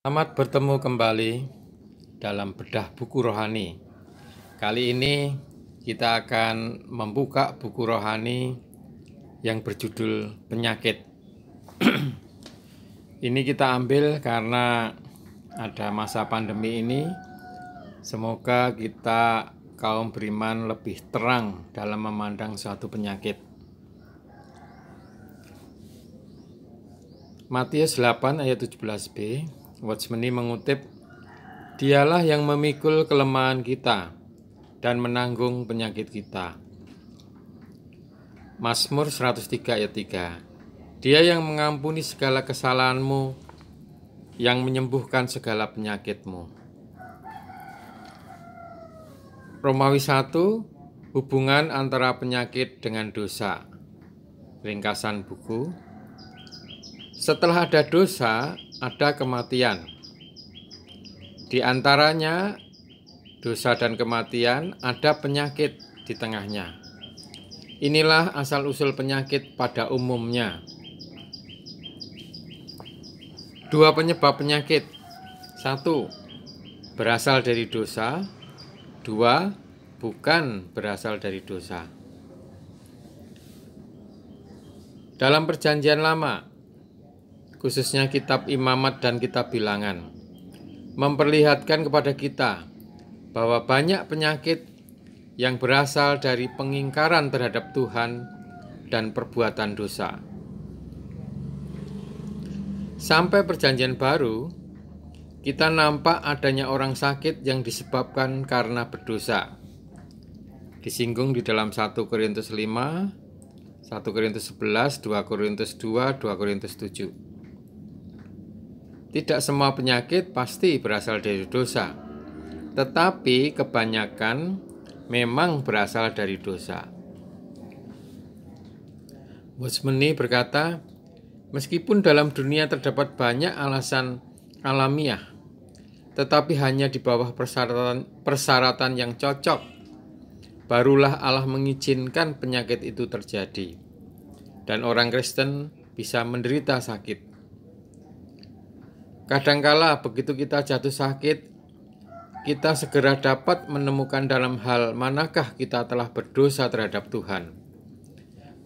Selamat bertemu kembali dalam bedah buku rohani. Kali ini kita akan membuka buku rohani yang berjudul Penyakit. Ini kita ambil karena ada masa pandemi ini. Semoga kita kaum beriman lebih terang dalam memandang suatu penyakit. Matius 8 ayat 17b, Watchmeni mengutip, "Dialah yang memikul kelemahan kita dan menanggung penyakit kita." Mazmur 103 ayat 3, "Dia yang mengampuni segala kesalahanmu, yang menyembuhkan segala penyakitmu." Romawi 1, hubungan antara penyakit dengan dosa. Ringkasan buku. Setelah ada dosa, ada kematian. Di antaranya dosa dan kematian, ada penyakit di tengahnya. Inilah asal-usul penyakit pada umumnya. Dua penyebab penyakit. 1. Berasal dari dosa. 2. Bukan berasal dari dosa. Dalam Perjanjian Lama, khususnya kitab Imamat dan kitab Bilangan, memperlihatkan kepada kita bahwa banyak penyakit yang berasal dari pengingkaran terhadap Tuhan dan perbuatan dosa. Sampai Perjanjian Baru, kita nampak adanya orang sakit yang disebabkan karena berdosa. Disinggung di dalam 1 Korintus 5, 1 Korintus 11, 2 Korintus 2, 2 Korintus 7. Tidak semua penyakit pasti berasal dari dosa, tetapi kebanyakan memang berasal dari dosa. Watchmeni berkata, meskipun dalam dunia terdapat banyak alasan alamiah, tetapi hanya di bawah persyaratan yang cocok, barulah Allah mengizinkan penyakit itu terjadi, dan orang Kristen bisa menderita sakit. Kadangkala begitu kita jatuh sakit, kita segera dapat menemukan dalam hal manakah kita telah berdosa terhadap Tuhan.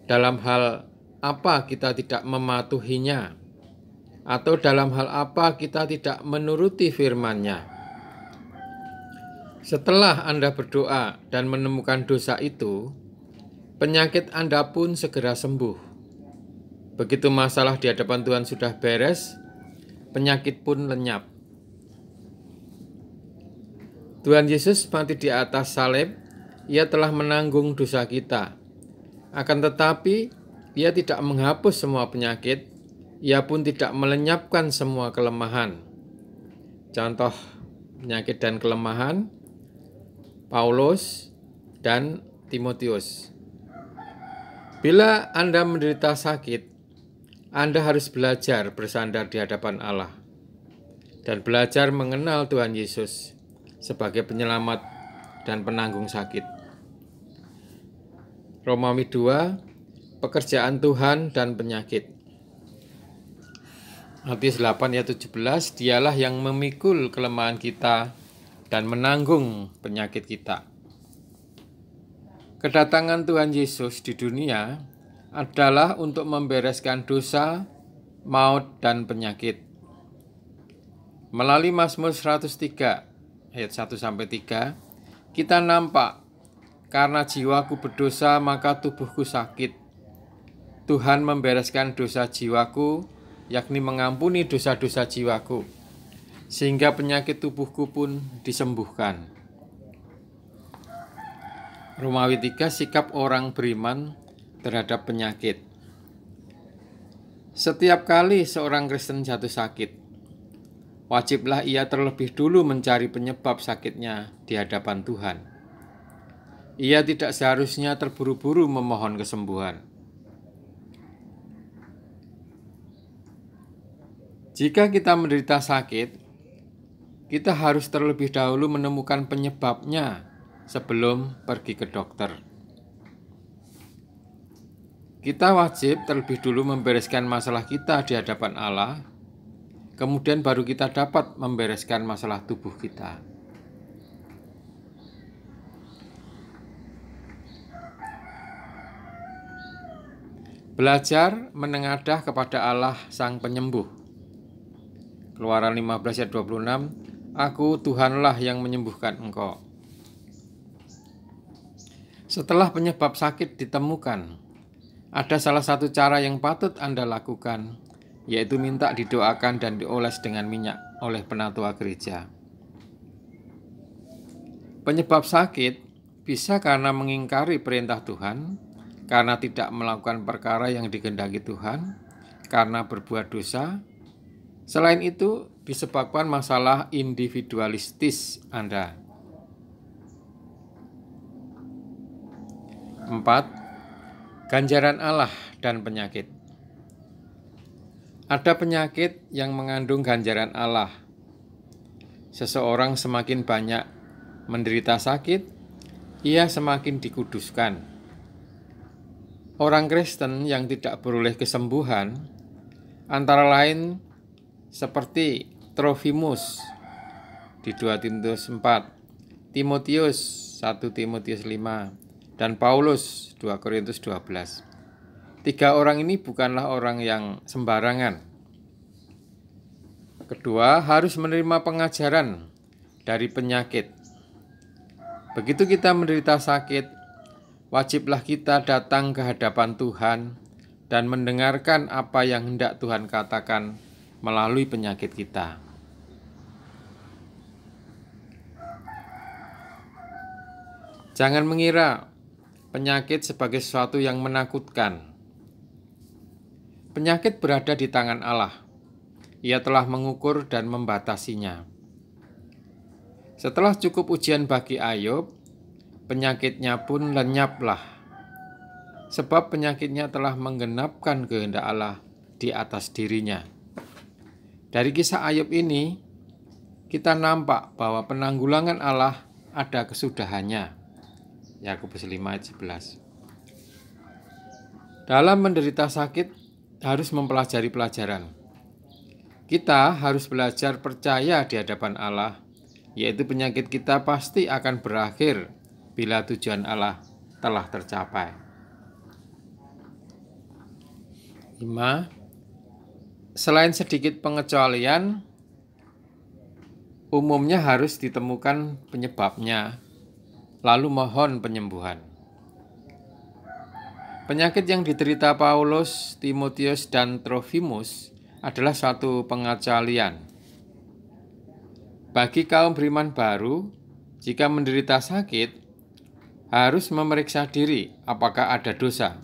Dalam hal apa kita tidak mematuhinya, atau dalam hal apa kita tidak menuruti firman-Nya. Setelah Anda berdoa dan menemukan dosa itu, penyakit Anda pun segera sembuh. Begitu masalah di hadapan Tuhan sudah beres, penyakit pun lenyap. Tuhan Yesus mati di atas salib. Ia telah menanggung dosa kita. Akan tetapi, Ia tidak menghapus semua penyakit. Ia pun tidak melenyapkan semua kelemahan. Contoh penyakit dan kelemahan Paulus dan Timotius. Bila Anda menderita sakit, Anda harus belajar bersandar di hadapan Allah dan belajar mengenal Tuhan Yesus sebagai penyelamat dan penanggung sakit. Romawi 2, pekerjaan Tuhan dan penyakit. Matius 8 ayat 17, dialah yang memikul kelemahan kita dan menanggung penyakit kita. Kedatangan Tuhan Yesus di dunia adalah untuk membereskan dosa, maut, dan penyakit. Melalui Mazmur 103 ayat 1-3, kita nampak karena jiwaku berdosa maka tubuhku sakit. Tuhan membereskan dosa jiwaku, yakni mengampuni dosa-dosa jiwaku, sehingga penyakit tubuhku pun disembuhkan. Romawi 3, sikap orang beriman terhadap penyakit. Setiap kali seorang Kristen jatuh sakit, wajiblah ia terlebih dulu mencari penyebab sakitnya di hadapan Tuhan. Ia tidak seharusnya terburu-buru memohon kesembuhan. Jika kita menderita sakit, kita harus terlebih dahulu menemukan penyebabnya sebelum pergi ke dokter. Kita wajib terlebih dulu membereskan masalah kita di hadapan Allah, kemudian baru kita dapat membereskan masalah tubuh kita. Belajar menengadah kepada Allah Sang Penyembuh. Keluaran 15 ayat 26, Aku Tuhanlah yang menyembuhkan engkau. Setelah penyebab sakit ditemukan, ada salah satu cara yang patut Anda lakukan, yaitu minta didoakan dan dioles dengan minyak oleh penatua gereja. Penyebab sakit bisa karena mengingkari perintah Tuhan, karena tidak melakukan perkara yang dikehendaki Tuhan, karena berbuat dosa. Selain itu, disebabkan masalah individualistis Anda. 4. Ganjaran Allah dan penyakit. Ada penyakit yang mengandung ganjaran Allah. Seseorang semakin banyak menderita sakit, ia semakin dikuduskan. Orang Kristen yang tidak beroleh kesembuhan, antara lain seperti Trofimus di 2 Timotius 4, Timotius 1 Timotius 5, dan Paulus 2 Korintus 12. 3 orang ini bukanlah orang yang sembarangan. Kedua, harus menerima pengajaran dari penyakit. Begitu kita menderita sakit, wajiblah kita datang ke hadapan Tuhan dan mendengarkan apa yang hendak Tuhan katakan melalui penyakit kita. Jangan mengira penyakit sebagai sesuatu yang menakutkan. Penyakit berada di tangan Allah. Ia telah mengukur dan membatasinya. Setelah cukup ujian bagi Ayub, penyakitnya pun lenyaplah. Sebab penyakitnya telah menggenapkan kehendak Allah di atas dirinya. Dari kisah Ayub ini, kita nampak bahwa penanggulangan Allah ada kesudahannya. Yakobus 5 ayat 11. Dalam menderita sakit harus mempelajari pelajaran. Kita harus belajar percaya di hadapan Allah, yaitu penyakit kita pasti akan berakhir bila tujuan Allah telah tercapai. 5. Selain sedikit pengecualian, umumnya harus ditemukan penyebabnya, lalu mohon penyembuhan. Penyakit yang diderita Paulus, Timotius, dan Trofimus adalah satu pengecualian. Bagi kaum beriman baru, jika menderita sakit, harus memeriksa diri apakah ada dosa.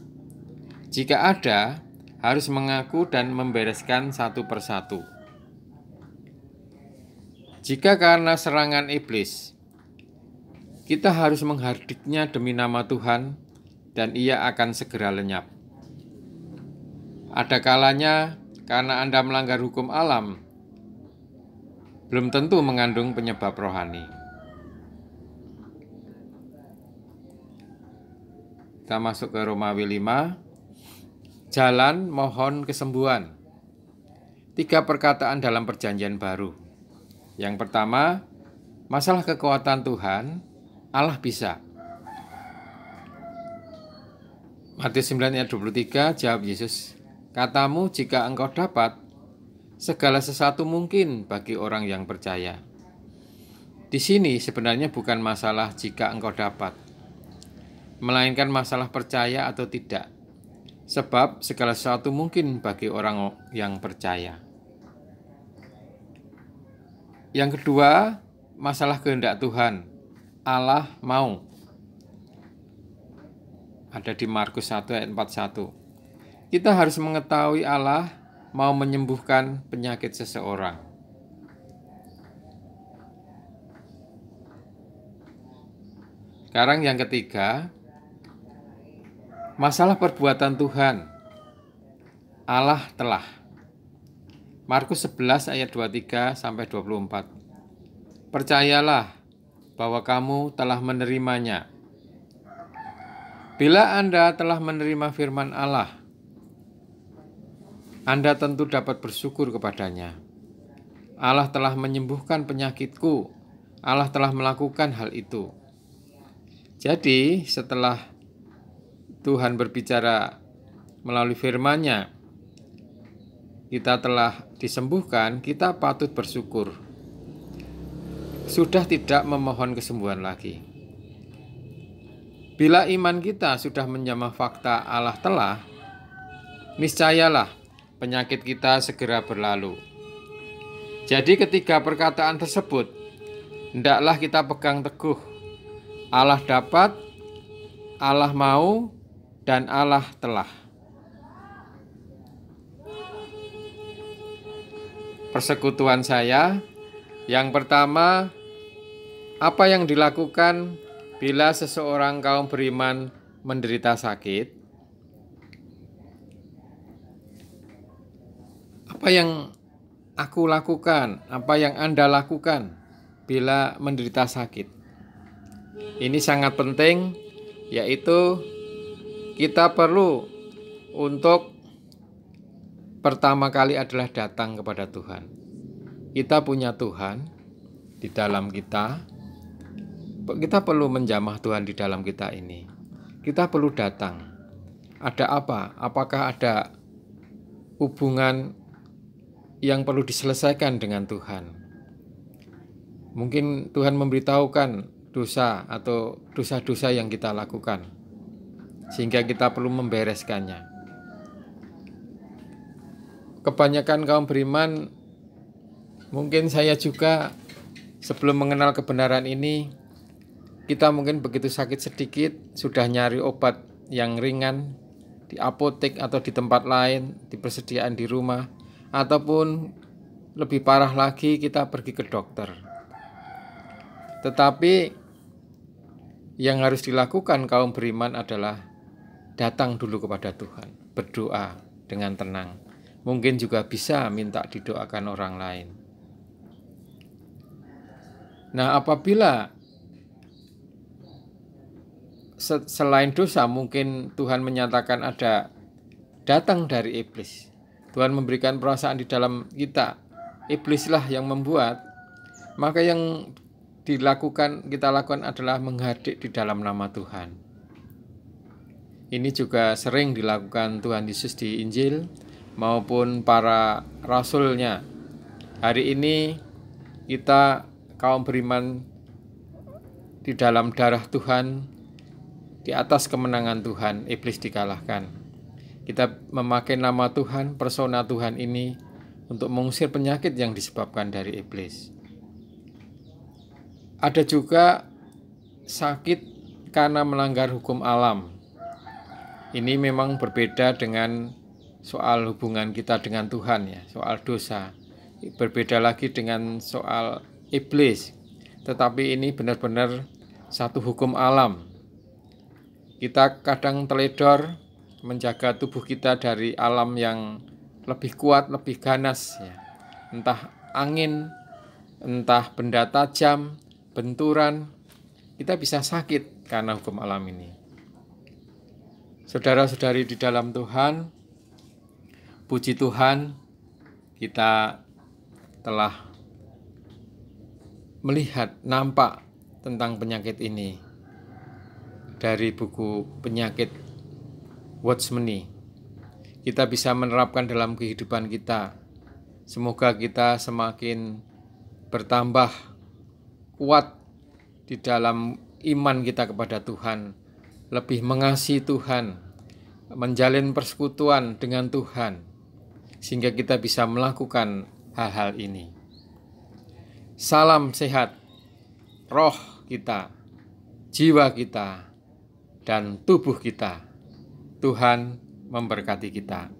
Jika ada, harus mengaku dan membereskan satu persatu. Jika karena serangan iblis, kita harus menghardiknya demi nama Tuhan, dan ia akan segera lenyap. Ada kalanya, karena Anda melanggar hukum alam, belum tentu mengandung penyebab rohani. Kita masuk ke Romawi 5. Jalan mohon kesembuhan. 3 perkataan dalam perjanjian baru. Yang pertama, masalah kekuatan Tuhan, Allah bisa. Matius 9 ayat 23, jawab Yesus, Katamu jika engkau dapat, segala sesuatu mungkin bagi orang yang percaya. Di sini sebenarnya bukan masalah jika engkau dapat, melainkan masalah percaya atau tidak. Sebab segala sesuatu mungkin bagi orang yang percaya. Yang kedua, masalah kehendak Tuhan. Allah mau. Ada di Markus 1 ayat 41. Kita harus mengetahui Allah mau menyembuhkan penyakit seseorang. Sekarang yang ketiga, masalah perbuatan Tuhan. Allah telah. Markus 11 ayat 23 sampai 24. Percayalah bahwa kamu telah menerimanya. Bila Anda telah menerima firman Allah, Anda tentu dapat bersyukur kepadanya. Allah telah menyembuhkan penyakitku. Allah telah melakukan hal itu. Jadi setelah Tuhan berbicara melalui firman-Nya, kita telah disembuhkan, kita patut bersyukur. Sudah tidak memohon kesembuhan lagi. Bila iman kita sudah menjamah fakta Allah telah, niscayalah penyakit kita segera berlalu. Jadi ketika perkataan tersebut, hendaklah kita pegang teguh. Allah dapat, Allah mau, dan Allah telah. Persekutuan saya, yang pertama, apa yang dilakukan bila seseorang kaum beriman menderita sakit? Apa yang aku lakukan, apa yang Anda lakukan bila menderita sakit? Ini sangat penting, yaitu kita perlu untuk pertama kali adalah datang kepada Tuhan. Kita punya Tuhan di dalam kita. Kita perlu menjamah Tuhan di dalam kita ini. Kita perlu datang. Ada apa? Apakah ada hubungan yang perlu diselesaikan dengan Tuhan? Mungkin Tuhan memberitahukan dosa atau dosa-dosa yang kita lakukan, sehingga kita perlu membereskannya. Kebanyakan kaum beriman, mungkin saya juga sebelum mengenal kebenaran ini, kita mungkin begitu sakit sedikit sudah nyari obat yang ringan di apotek atau di tempat lain, di persediaan di rumah, ataupun lebih parah lagi kita pergi ke dokter. Tetapi yang harus dilakukan kaum beriman adalah datang dulu kepada Tuhan, berdoa dengan tenang. Mungkin juga bisa minta didoakan orang lain. Nah, apabila selain dosa mungkin Tuhan menyatakan ada datang dari iblis, Tuhan memberikan perasaan di dalam kita, iblislah yang membuat, maka yang kita lakukan adalah menghadik di dalam nama Tuhan. Ini juga sering dilakukan Tuhan Yesus di Injil maupun para rasulnya. Hari ini kita kaum beriman di dalam darah Tuhan, di atas kemenangan Tuhan, iblis dikalahkan. Kita memakai nama Tuhan, persona Tuhan ini untuk mengusir penyakit yang disebabkan dari iblis. Ada juga sakit karena melanggar hukum alam. Ini memang berbeda dengan soal hubungan kita dengan Tuhan, ya, soal dosa. Berbeda lagi dengan soal iblis. Tetapi ini benar-benar satu hukum alam. Kita kadang teledor menjaga tubuh kita dari alam yang lebih kuat, lebih ganas, ya. Entah angin, entah benda tajam, benturan, kita bisa sakit karena hukum alam ini. Saudara-saudari di dalam Tuhan, puji Tuhan, kita telah melihat, nampak tentang penyakit ini dari buku Penyakit Watchmeni. Kita bisa menerapkan dalam kehidupan kita. Semoga kita semakin bertambah kuat di dalam iman kita kepada Tuhan, lebih mengasihi Tuhan, menjalin persekutuan dengan Tuhan, sehingga kita bisa melakukan hal-hal ini. Salam sehat, roh kita, jiwa kita, dan tubuh kita. Tuhan memberkati kita.